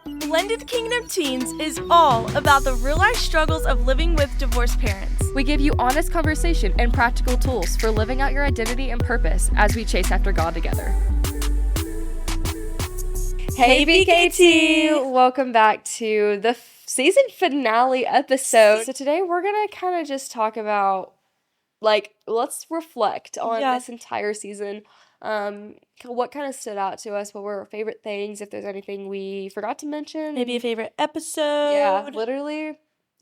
Blended Kingdom Teens is all about the real-life struggles of living with divorced parents. We give you honest conversation and practical tools for living out your identity and purpose as we chase after God together. Hey BKT! Welcome back to the season finale episode. So today we're going to kind of just talk about, let's reflect on this entire season. What kind of stood out to us? What were our favorite things? If there's anything we forgot to mention. Maybe a favorite episode. Yeah, literally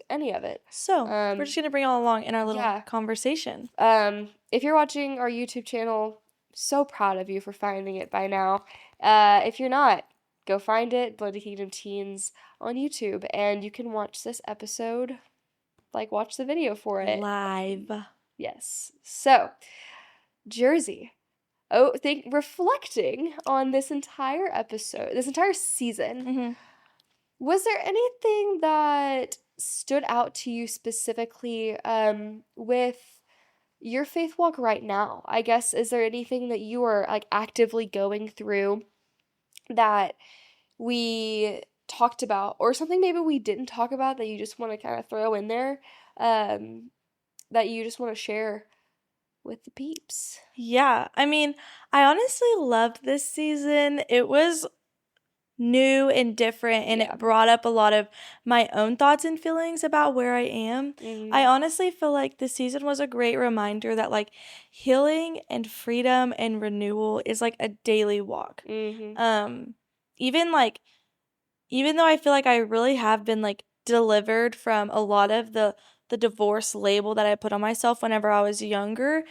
any of it. So, we're just going to bring it all along in our little conversation. If you're watching our YouTube channel, so proud of you for finding it by now. If you're not, go find it, Blended Kingdom Teens on YouTube, and you can watch this episode, watch the video for it. Live. Yes. So, Jerzi. Reflecting on this entire episode, this entire season, was there anything that stood out to you specifically with your faith walk right now? I guess, is there anything that you are actively going through that we talked about, or something maybe we didn't talk about that you just want to kind of throw in there, that you just want to share with the peeps? Yeah, I mean, I honestly loved this season. It was new and different, and it brought up a lot of my own thoughts and feelings about where I am. I honestly feel like this season was a great reminder that healing and freedom and renewal is a daily walk. Even though I feel like I really have been delivered from a lot of the divorce label that I put on myself whenever I was younger,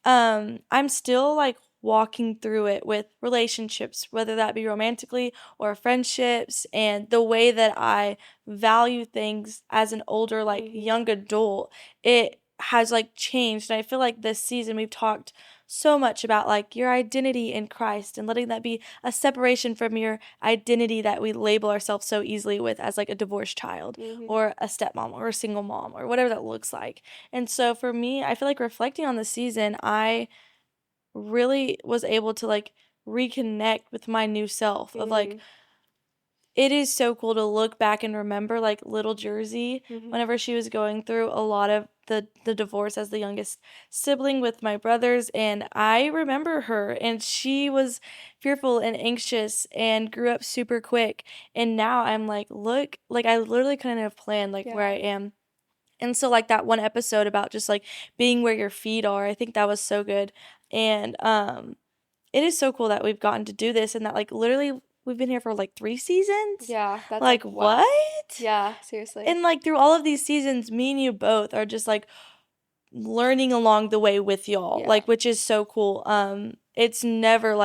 I'm still walking through it with relationships, whether that be romantically or friendships, and the way that I value things as an older young adult, it has changed. And I feel like this season we've talked so much about your identity in Christ, and letting that be a separation from your identity that we label ourselves so easily with as a divorced child or a stepmom or a single mom or whatever that looks like. And so for me, I feel reflecting on the season, I really was able to reconnect with my new self of it is so cool to look back and remember little Jerzi whenever she was going through a lot of the divorce as the youngest sibling with my brothers, and I remember her, and she was fearful and anxious and grew up super quick, and now I'm look, I literally couldn't have planned where I am. And so that one episode about just being where your feet are, I think that was so good. And it is so cool that we've gotten to do this, and that literally we've been here for 3 seasons. Yeah, that's wow. What? Yeah, seriously. And through all of these seasons, me and you both are just learning along the way with y'all, which is so cool. It's never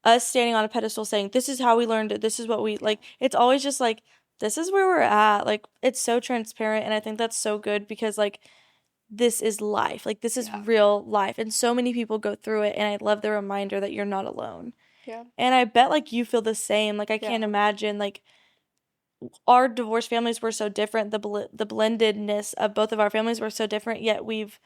us standing on a pedestal saying this is how we learned it, this is what we it's always just this is where we're at. It's so transparent, and I think that's so good because this is life. This is real life, and so many people go through it, and I love the reminder that you're not alone. Yeah. And I bet you feel the same. I can't imagine our divorced families were so different. The blendedness of both of our families were so different, yet we've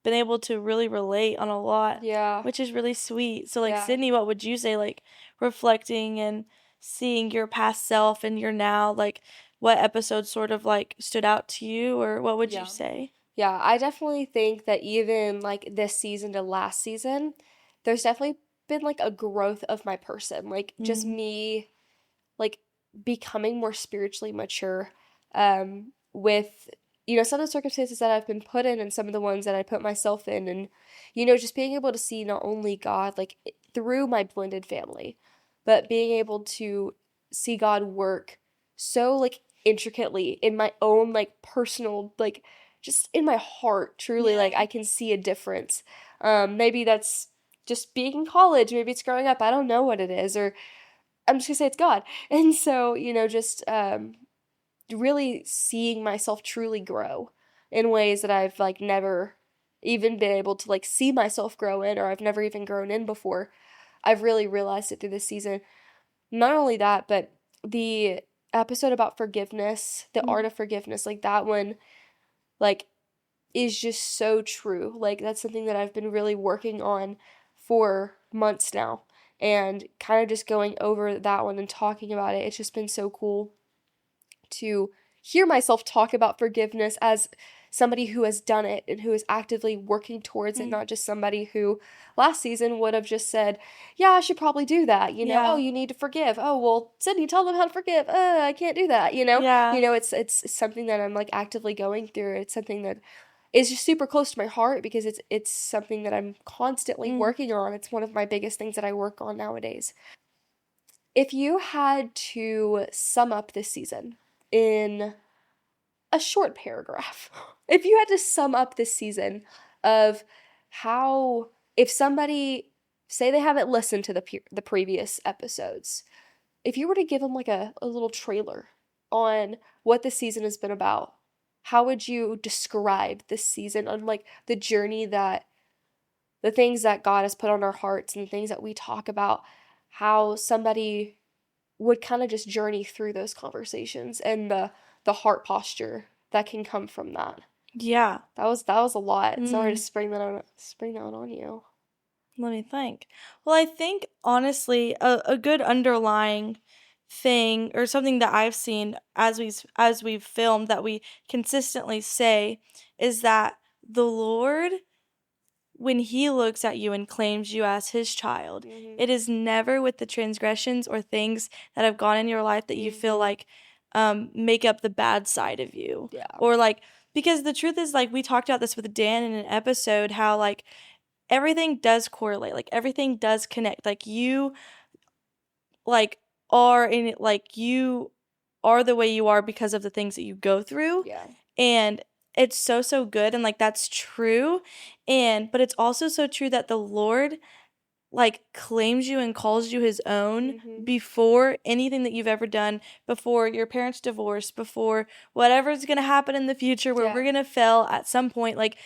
been able to really relate on a lot. Yeah. Which is really sweet. So Sydney, what would you say reflecting and seeing your past self and your now, what episode sort of stood out to you, or what would you say? Yeah, I definitely think that even this season to last season, there's definitely been a growth of my person, just me becoming more spiritually mature with some of the circumstances that I've been put in, and some of the ones that I put myself in, and just being able to see not only God through my blended family, but being able to see God work so intricately in my own personal just in my heart, truly. I can see a difference. Maybe that's just being in college, maybe it's growing up, I don't know what it is, or I'm just gonna say it's God. And so, just really seeing myself truly grow in ways that I've never even been able to see myself grow in, or I've never even grown in before. I've really realized it through this season. Not only that, but the episode about forgiveness, the art of forgiveness, that one is just so true. That's something that I've been really working on for months now. and kind of just going over that one and talking about it. It's just been so cool to hear myself talk about forgiveness as somebody who has done it and who is actively working towards it, not just somebody who last season would have just said, yeah, I should probably do that. Oh, you need to forgive. Oh, well, Sydney, tell them how to forgive. I can't do that, Yeah. It's something that I'm like actively going through. It's something that is just super close to my heart because it's something that I'm constantly working on. It's one of my biggest things that I work on nowadays. If you had to sum up this season in a short paragraph, if you had to sum up this season of how, if somebody, say they haven't listened to the previous episodes, if you were to give them like a little trailer on what this season has been about, how would you describe this season on like the journey that the things that God has put on our hearts and the things that we talk about, how somebody would kind of just journey through those conversations and the heart posture that can come from that. Yeah. That was a lot. Sorry to spring that on you. Let me think. Well, I think honestly, a good underlying thing or something that I've seen as we've filmed that we consistently say is that the Lord, when he looks at you and claims you as his child, it is never with the transgressions or things that have gone in your life that you feel like make up the bad side of you. Yeah. Or like, because the truth is, like, we talked about this with Dan in an episode, how like everything does correlate, like everything does connect. Like you like are in it, like you are the way you are because of the things that you go through. Yeah. And it's so good, and like that's true. But it's also so true that the Lord like claims you and calls you his own before anything that you've ever done, before your parents' divorce, before whatever's going to happen in the future where we're going to fail at some point. Like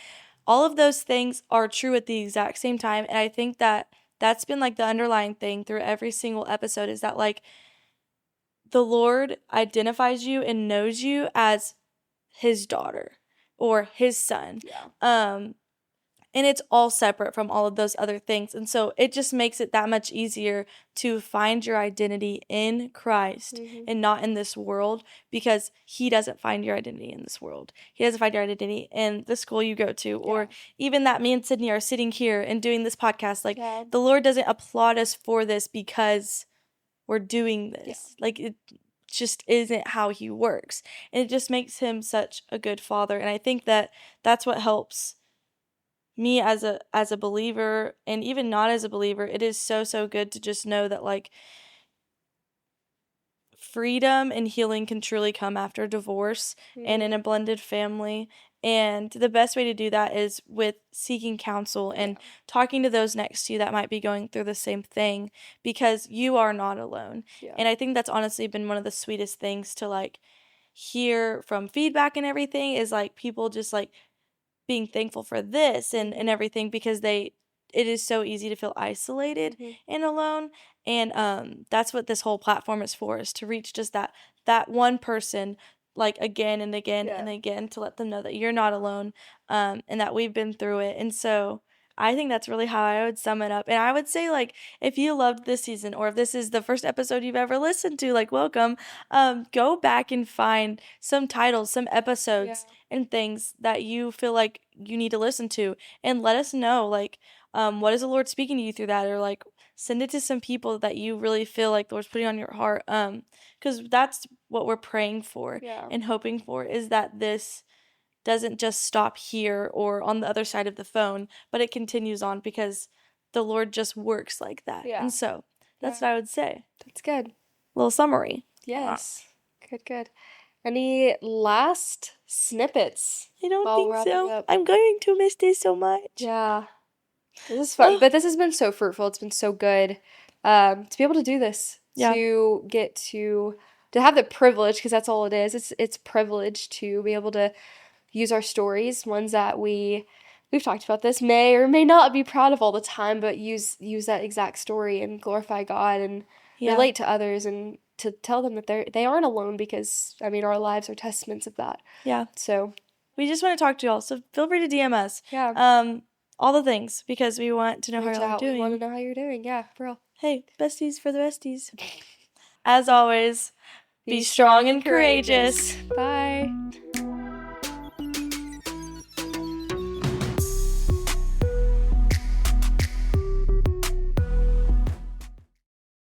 all of those things are true at the exact same time. And I think that that's been like the underlying thing through every single episode is that like the Lord identifies you and knows you as his daughter or his son. Yeah. And it's all separate from all of those other things. And so it just makes it that much easier to find your identity in Christ and not in this world, because he doesn't find your identity in this world. He doesn't find your identity in the school you go to, or even that me and Sydney are sitting here and doing this podcast. Like the Lord doesn't applaud us for this because we're doing this. Like it just isn't how he works. And it just makes him such a good father. And I think that that's what helps me as a believer, and even not as a believer. It is so good to just know that like freedom and healing can truly come after divorce and in a blended family. And the best way to do that is with seeking counsel and talking to those next to you that might be going through the same thing, because you are not alone. And I think that's honestly been one of the sweetest things to like hear from feedback and everything, is like people just like being thankful for this and everything, because it is so easy to feel isolated and alone. And that's what this whole platform is for, is to reach just that one person, like again and again and again, to let them know that you're not alone, and that we've been through it. And so I think that's really how I would sum it up. And I would say, like, if you loved this season, or if this is the first episode you've ever listened to, like, welcome. Go back and find some titles, some episodes, and things that you feel like you need to listen to, and let us know, like, what is the Lord speaking to you through that, or like send it to some people that you really feel like the Lord's putting on your heart. Because that's what we're praying for and hoping for, is that this doesn't just stop here or on the other side of the phone, but it continues on, because the Lord just works like that. And so that's what I would say. That's good. Little summary. Yes. Good. Any last snippets? I don't think so. I'm going to miss this so much. Yeah. This is fun. But this has been so fruitful. It's been so good to be able to do this. To get to have the privilege, because that's all it is. It's privilege to be able to use our stories, ones that we've talked about this, may or may not be proud of all the time, but use that exact story and glorify God and relate to others, and to tell them that they aren't alone, because I mean our lives are testaments of that. Yeah. So we just want to talk to y'all. So feel free to DM us. Yeah. All the things, because we want to know how y'all are doing. We want to know how you're doing. Yeah, for real. Hey, besties for the besties. As always, be strong and courageous. Bye.